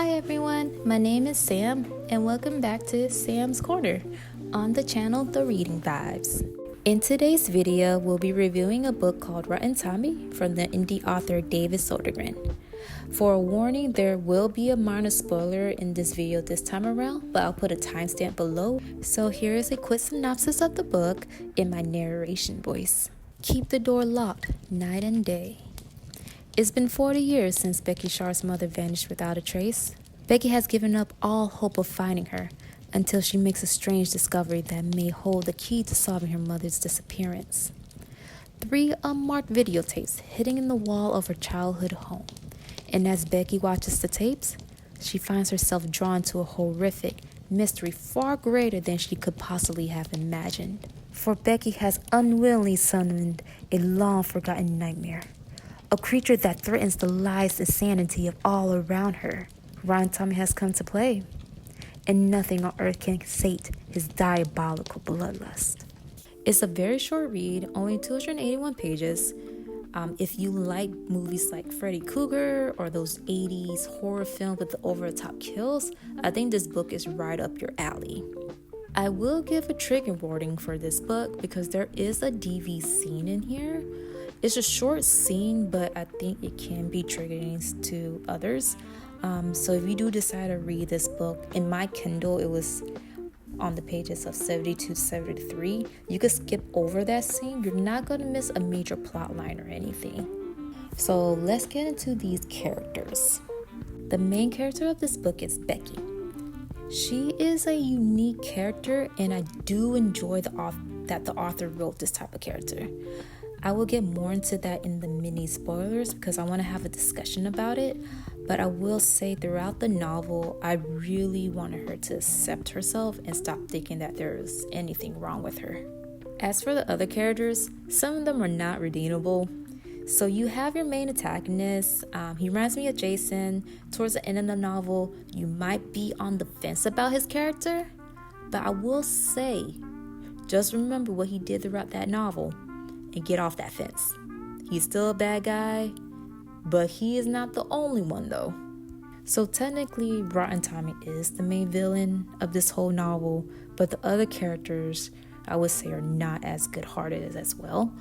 Hi everyone, my name is Sam and welcome back to Sam's Corner on the channel The Reading Vibes. In today's video, we'll be reviewing a book called Rotten Tommy from the indie author David Sodergren. For a warning, there will be a minor spoiler in this video this time around, but I'll put a timestamp below. So here is a quick synopsis of the book in my narration voice. Keep the door locked night and day. It's been 40 years since Becky Sharp's mother vanished without a trace. Becky has given up all hope of finding her until she makes a strange discovery that may hold the key to solving her mother's disappearance. 3 unmarked videotapes hidden in the wall of her childhood home. And as Becky watches the tapes, she finds herself drawn to a horrific mystery far greater than she could possibly have imagined. For Becky has unwillingly summoned a long-forgotten nightmare. A creature that threatens the lives and sanity of all around her. Rotten Tommy has come to play, and nothing on earth can sate his diabolical bloodlust. It's a very short read, only 281 pages. If you like movies like Freddy Krueger or those 80s horror films with the over-the-top kills, I think this book is right up your alley. I will give a trigger warning for this book because there is a DV scene in here. It's a short scene, but I think it can be triggering to others. So if you do decide to read this book, in my Kindle, it was on the pages of 72 to 73. You could skip over that scene. You're not going to miss a major plot line or anything. So let's get into these characters. The main character of this book is Becky. She is a unique character, and I do enjoy that the author wrote this type of character. I will get more into that in the mini spoilers because I want to have a discussion about it. But I will say throughout the novel, I really wanted her to accept herself and stop thinking that there's anything wrong with her. As for the other characters, some of them are not redeemable. So you have your main antagonist. He reminds me of Jason. Towards the end of the novel, you might be on the fence about his character. But I will say, just remember what he did throughout that novel and get off that fence. He's still a bad guy, but he is not the only one though. So technically, Rotten Tommy is the main villain of this whole novel, but the other characters, I would say, are not as good-hearted as well.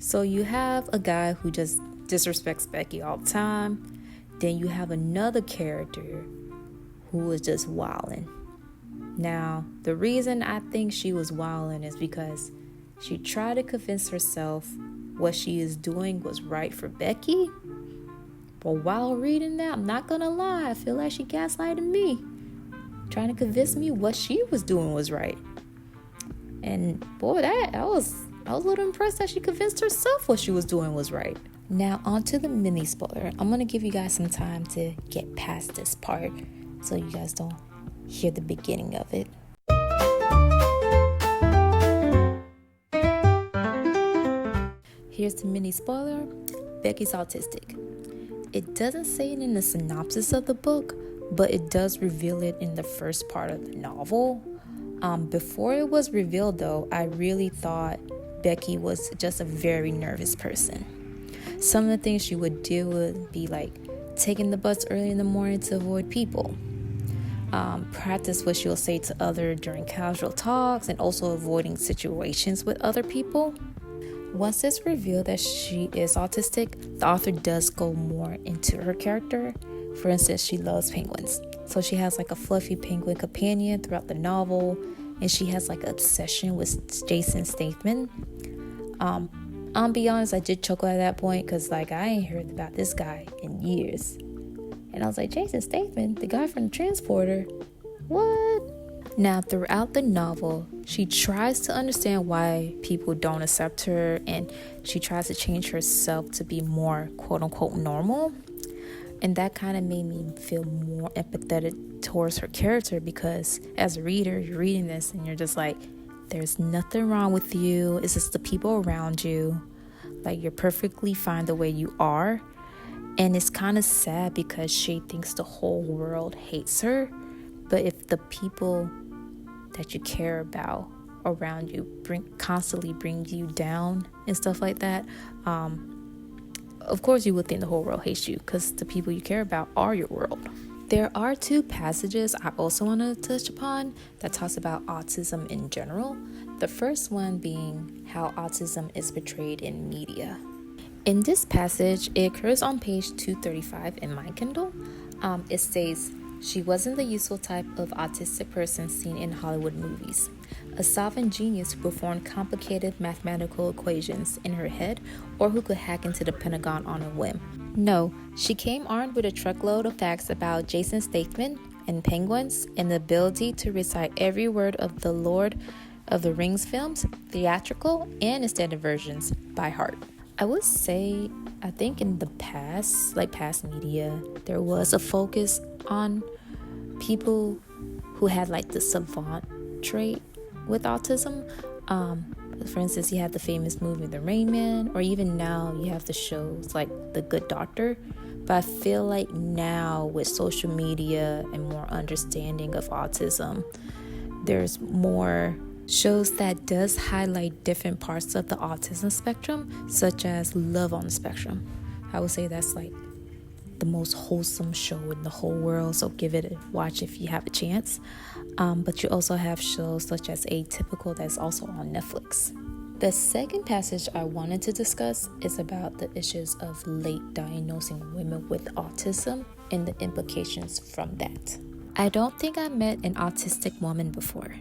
So you have a guy who just disrespects Becky all the time. Then you have another character who is just wilding. Now, the reason I think she was wilding is because she tried to convince herself what she is doing was right for Becky. But while reading that, I'm not gonna lie, I feel like she gaslighted me, trying to convince me what she was doing was right. And boy, I was a little impressed that she convinced herself what she was doing was right. Now on to the mini spoiler. I'm gonna give you guys some time to get past this part so you guys don't hear the beginning of it. Here's the mini spoiler. Becky's autistic. It doesn't say it in the synopsis of the book, but it does reveal it in the first part of the novel. Before it was revealed though, I really thought Becky was just a very nervous person. Some of the things she would do would be like taking the bus early in the morning to avoid people. Practice what she'll say to others during casual talks, and also avoiding situations with other people. Once it's revealed that she is autistic, the author does go more into her character. For instance, she loves penguins. So she has like a fluffy penguin companion throughout the novel, and she has like an obsession with Jason Statham. I'll be honest, I did chuckle at that point because like I ain't heard about this guy in years. And I was like, Jason Statham, the guy from the Transporter? What? Now, throughout the novel, she tries to understand why people don't accept her, and she tries to change herself to be more quote-unquote normal. And that kind of made me feel more empathetic towards her character because as a reader, you're reading this and you're just like, there's nothing wrong with you. It's just the people around you. Like, you're perfectly fine the way you are. And it's kind of sad because she thinks the whole world hates her. But if the people that you care about around you constantly bring you down and stuff like that, of course you would think the whole world hates you because the people you care about are your world. There are two passages I also want to touch upon that talks about autism in general. The first one being how autism is portrayed in media. In this passage, it occurs on page 235 in my Kindle. It states, "She wasn't the useful type of autistic person seen in Hollywood movies. A solvent genius who performed complicated mathematical equations in her head or who could hack into the Pentagon on a whim. No, she came armed with a truckload of facts about Jason Statham and penguins and the ability to recite every word of the Lord of the Rings films, theatrical and extended versions, by heart." I would say, I think in the past media, there was a focus on people who had like the savant trait with autism. For instance, you have the famous movie The Rain Man, or even now you have the shows like The Good Doctor. But I feel like now with social media and more understanding of autism, there's more shows that does highlight different parts of the autism spectrum, such as Love on the Spectrum. I would say that's like the most wholesome show in the whole world, so give it a watch if you have a chance. But you also have shows such as Atypical that's also on Netflix. The second passage I wanted to discuss is about the issues of late diagnosing women with autism and the implications from that. I don't think I met an autistic woman before.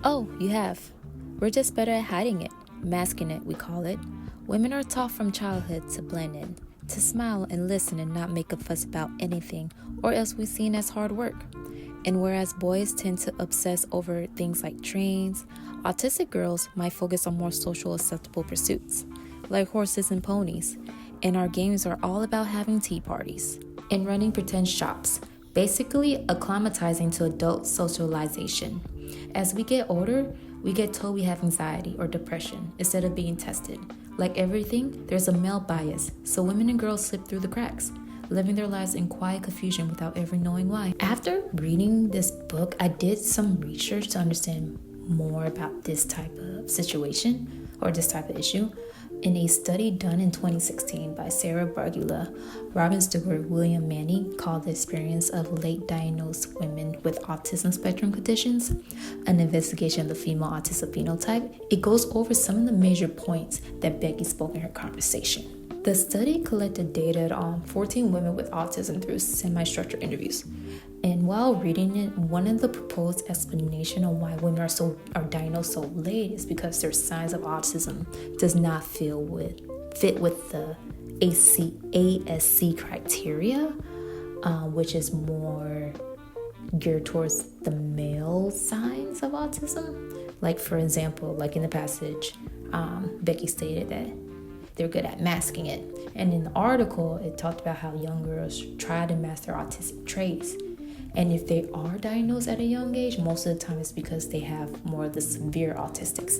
Oh, you have. We're just better at hiding it, masking it, we call it. Women are taught from childhood to blend in, to smile and listen and not make a fuss about anything, or else we're seen as hard work. And whereas boys tend to obsess over things like trains, autistic girls might focus on more social acceptable pursuits, like horses and ponies. And our games are all about having tea parties and running pretend shops, basically acclimatizing to adult socialization. As we get older, we get told we have anxiety or depression instead of being tested. Like everything, there's a male bias, so women and girls slip through the cracks, living their lives in quiet confusion without ever knowing why. After reading this book, I did some research to understand more about this type of situation or this type of issue. In a study done in 2016 by Sarah Bargula, Robin Stewart, William Manning called the experience of late diagnosed women with autism spectrum conditions an investigation of the female autism phenotype, it goes over some of the major points that Becky spoke in her conversation. The study collected data on 14 women with autism through semi-structured interviews. And while reading it, one of the proposed explanations on why women are diagnosed so late is because their signs of autism does not fit with the ASC criteria, which is more geared towards the male signs of autism. Like for example, like in the passage, Becky stated that they're good at masking it. And in the article, it talked about how young girls try to mask their autistic traits. And if they are diagnosed at a young age, most of the time it's because they have more of the severe autistic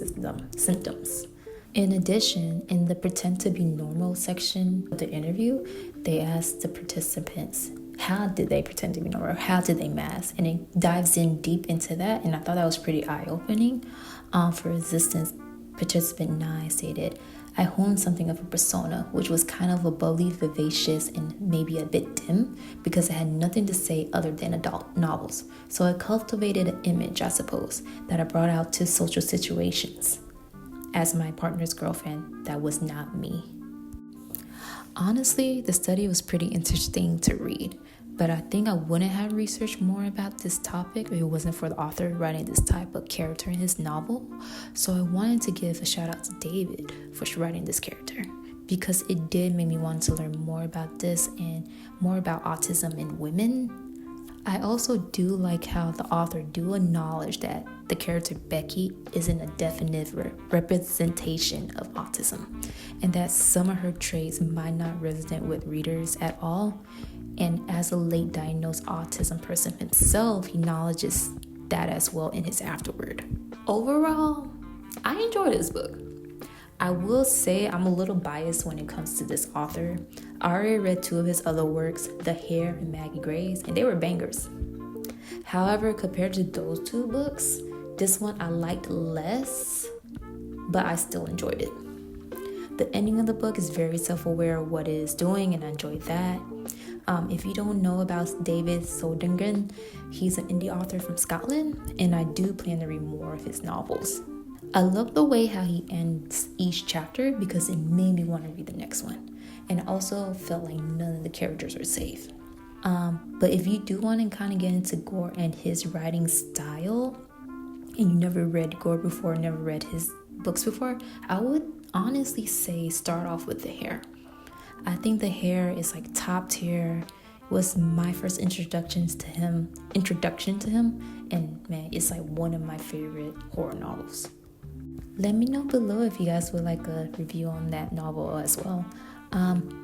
symptoms. In addition, in the pretend to be normal section of the interview, they asked the participants, how did they pretend to be normal? How did they mask? And it dives in deep into that. And I thought that was pretty eye-opening. For instance, participant 9 stated, I honed something of a persona, which was kind of a bubbly, vivacious, and maybe a bit dim, because it had nothing to say other than adult novels. So I cultivated an image, I suppose, that I brought out to social situations. As my partner's girlfriend, that was not me. Honestly, the study was pretty interesting to read, but I think I wouldn't have researched more about this topic if it wasn't for the author writing this type of character in his novel. So I wanted to give a shout out to David for writing this character, because it did make me want to learn more about this and more about autism in women. I also do like how the author do acknowledge that the character Becky isn't a definite representation of autism, and that some of her traits might not resonate with readers at all. And as a late diagnosed autism person himself, he acknowledges that as well in his afterword. Overall, I enjoyed this book. I will say I'm a little biased when it comes to this author. I already read 2 of his other works, The Hair and Maggie Grace, and they were bangers. However, compared to those 2 books, this one I liked less, but I still enjoyed it. The ending of the book is very self-aware of what it is doing, and I enjoyed that. If you don't know about David Soldingren, he's an indie author from Scotland, and I do plan to read more of his novels. I love the way how he ends each chapter because it made me want to read the next one. And I also felt like none of the characters were safe. But if you do want to kind of get into Gore and his writing style, and you never read Gore before, never read his books before, I would honestly say start off with The Hare. I think The Hare is like top tier. It was my first introduction to him, and man, it's like one of my favorite horror novels. Let me know below if you guys would like a review on that novel as well.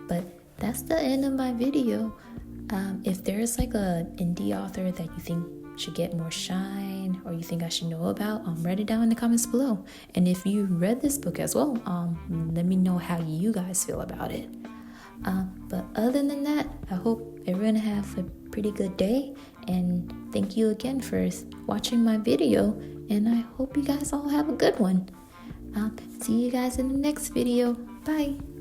But that's the end of my video. If there's like a indie author that you think should get more shine or you think I should know about, write it down in the comments below. And if you read this book as well, let me know how you guys feel about it. But other than that, I hope everyone have a pretty good day, and thank you again for watching my video, and I hope you guys all have a good one. See you guys in the next video. Bye.